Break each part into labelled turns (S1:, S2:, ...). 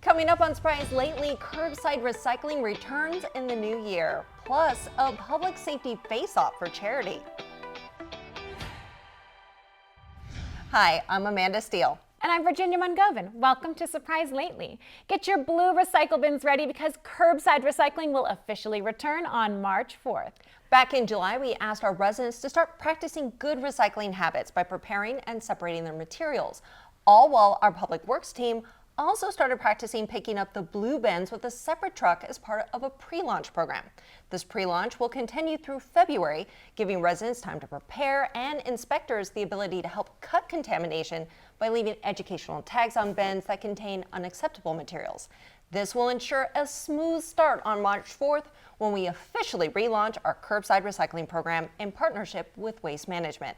S1: Coming up on Surprise Lately, Curbside Recycling returns in the new year, plus a public safety face-off for charity. Hi, I'm Amanda Steele.
S2: And I'm Virginia Mungovin. Welcome to Surprise Lately. Get your blue recycle bins ready because Curbside Recycling will officially return on March 4th.
S1: Back in July, we asked our residents to start practicing good recycling habits by preparing and separating their materials, all while our Public Works team also started practicing picking up the blue bins with a separate truck as part of a pre-launch program. This pre-launch will continue through February, giving residents time to prepare and inspectors the ability to help cut contamination by leaving educational tags on bins that contain unacceptable materials. This will ensure a smooth start on March 4th when we officially relaunch our curbside recycling program in partnership with Waste Management.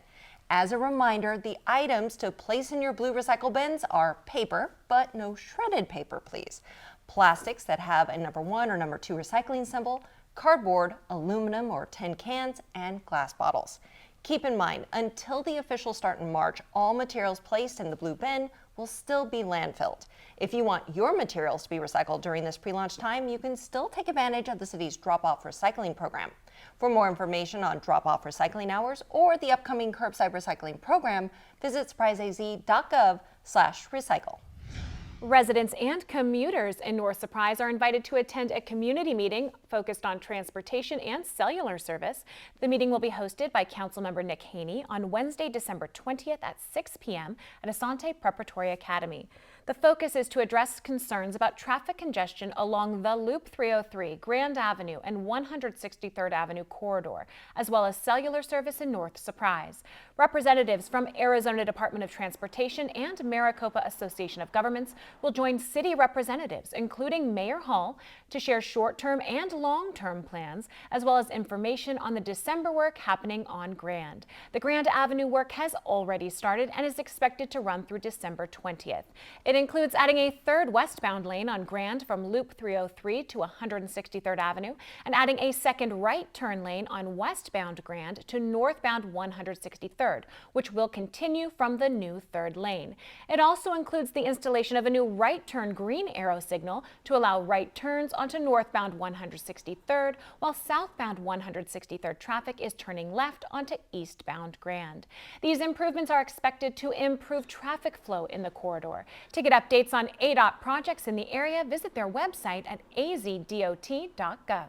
S1: As a reminder, the items to place in your blue recycle bins are paper, but no shredded paper, please. Plastics that have a number 1 or number 2 recycling symbol, cardboard, aluminum or tin cans, and glass bottles. Keep in mind, until the official start in March, all materials placed in the blue bin will still be landfilled. If you want your materials to be recycled during this pre-launch time, you can still take advantage of the city's drop-off recycling program. For more information on drop-off recycling hours or the upcoming curbside recycling program, visit surpriseaz.gov/recycle.
S2: Residents and commuters in North Surprise are invited to attend a community meeting focused on transportation and cellular service. The meeting will be hosted by Councilmember Nick Haney on Wednesday, December 20th at 6 p.m. at Asante Preparatory Academy. The focus is to address concerns about traffic congestion along the Loop 303, Grand Avenue, and 163rd Avenue corridor, as well as cellular service in North Surprise. Representatives from Arizona Department of Transportation and Maricopa Association of Governments will join city representatives, including Mayor Hall, to share short-term and long-term plans, as well as information on the December work happening on Grand. The Grand Avenue work has already started and is expected to run through December 20th. It includes adding a third westbound lane on Grand from Loop 303 to 163rd Avenue and adding a second right turn lane on westbound Grand to northbound 163rd, which will continue from the new third lane. It also includes the installation of a new right turn green arrow signal to allow right turns onto northbound 163rd, while southbound 163rd traffic is turning left onto eastbound Grand. These improvements are expected to improve traffic flow in the corridor. To get updates on ADOT projects in the area, visit their website at azdot.gov.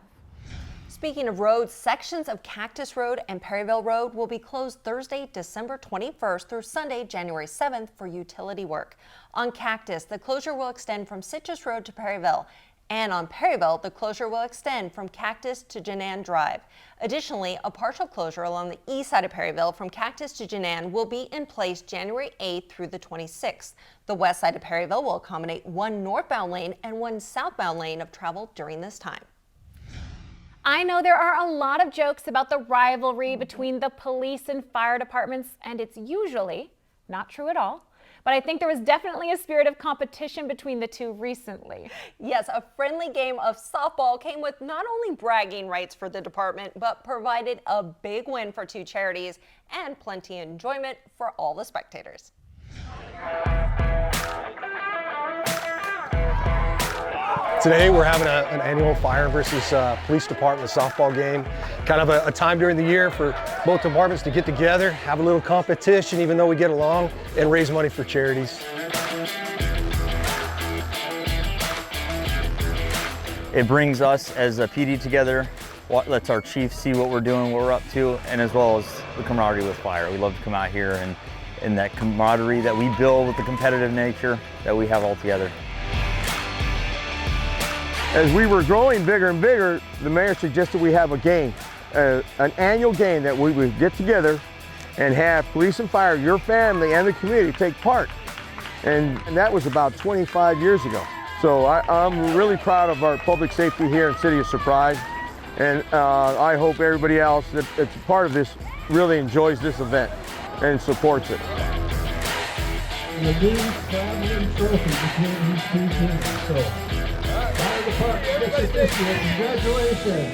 S1: Speaking of roads, sections of Cactus Road and Perryville Road will be closed Thursday, December 21st through Sunday, January 7th for utility work. On Cactus, the closure will extend from Citrus Road to Perryville, and on Perryville, the closure will extend from Cactus to Janan Drive. Additionally, a partial closure along the east side of Perryville from Cactus to Janan will be in place January 8th through the 26th. The west side of Perryville will accommodate one northbound lane and one southbound lane of travel during this time.
S2: I know there are a lot of jokes about the rivalry between the police and fire departments, and it's usually not true at all. But I think there was definitely a spirit of competition between the two recently.
S1: Yes, a friendly game of softball came with not only bragging rights for the department, but provided a big win for two charities and plenty of enjoyment for all the spectators.
S3: Today we're having an annual fire versus police department softball game. Kind of a time during the year for both departments to get together, have a little competition even though we get along, and raise money for charities.
S4: It brings us as a PD together, lets our chief see what we're doing, what we're up to, and as well as the camaraderie with fire. We love to come out here and that camaraderie that we build with the competitive nature that we have all together.
S5: As we were growing bigger and bigger, the mayor suggested we have a game, an annual game that we would get together and have police and fire, your family and the community take part. And that was about 25 years ago. So I'm really proud of our public safety here in City of Surprise. And I hope everybody else that's a part of this really enjoys this event and supports it.
S6: The new traveling trophy between these two teams. So, fire department gets it this year. Congratulations.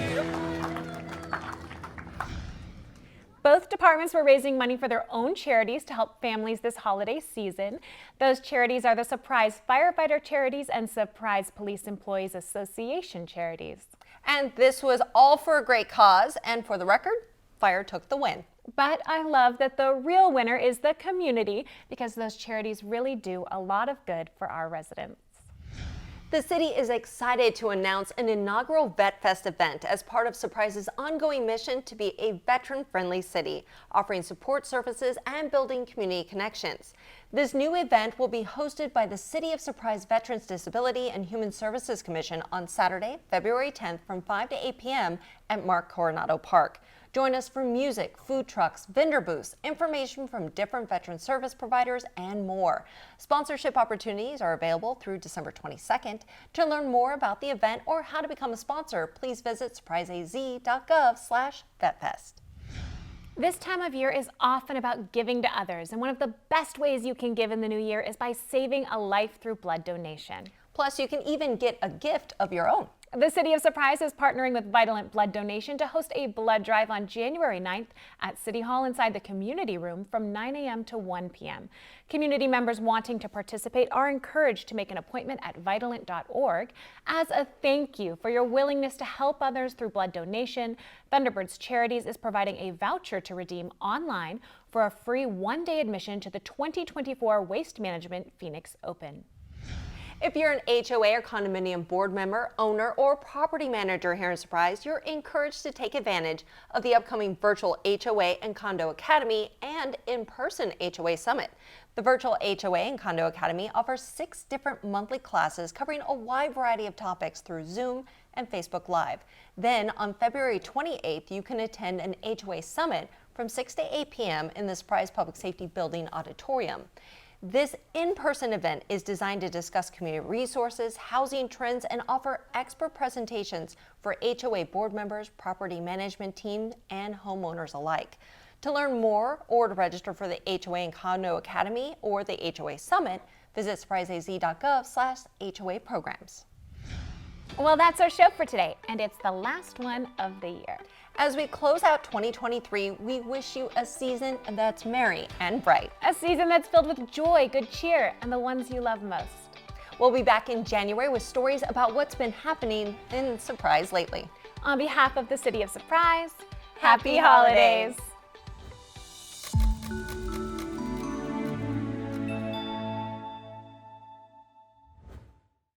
S2: Both departments were raising money for their own charities to help families this holiday season. Those charities are the Surprise Firefighter Charities and Surprise Police Employees Association charities.
S1: And this was all for a great cause, and for the record, fire took the win.
S2: But I love that the real winner is the community, because those charities really do a lot of good for our residents.
S1: The city is excited to announce an inaugural Vetfest event as part of Surprise's ongoing mission to be a veteran-friendly city, offering support services and building community connections. This new event will be hosted by the City of Surprise Veterans Disability and Human Services Commission on Saturday, February 10th from 5 to 8 p.m. at Mark Coronado Park. Join us for music, food trucks, vendor booths, information from different veteran service providers, and more. Sponsorship opportunities are available through December 22nd. To learn more about the event or how to become a sponsor, please visit surpriseaz.gov/vetfest.
S2: This time of year is often about giving to others, and one of the best ways you can give in the new year is by saving a life through blood donation.
S1: Plus, you can even get a gift of your own.
S2: The City of Surprise is partnering with Vitalent Blood Donation to host a blood drive on January 9th at City Hall inside the community room from 9 a.m. to 1 p.m. Community members wanting to participate are encouraged to make an appointment at Vitalent.org. As a thank you for your willingness to help others through blood donation, Thunderbirds Charities is providing a voucher to redeem online for a free one-day admission to the 2024 Waste Management Phoenix Open.
S1: If you're an HOA or condominium board member, owner, or property manager here in Surprise, you're encouraged to take advantage of the upcoming virtual HOA and Condo Academy and in-person HOA Summit. The virtual HOA and Condo Academy offers 6 different monthly classes covering a wide variety of topics through Zoom and Facebook Live. Then on February 28th, you can attend an HOA Summit from 6 to 8 p.m. in the Surprise Public Safety Building Auditorium. This in-person event is designed to discuss community resources, housing trends, and offer expert presentations for HOA board members, property management team, and homeowners alike. To learn more or to register for the HOA and Condo Academy or the HOA Summit, visit surpriseaz.gov/HOA programs.
S2: Well, that's our show for today, and it's the last one of the year.
S1: As we close out 2023, we wish you a season that's merry and bright.
S2: A season that's filled with joy, good cheer, and the ones you love most.
S1: We'll be back in January with stories about what's been happening in Surprise lately.
S2: On behalf of the City of Surprise, happy holidays!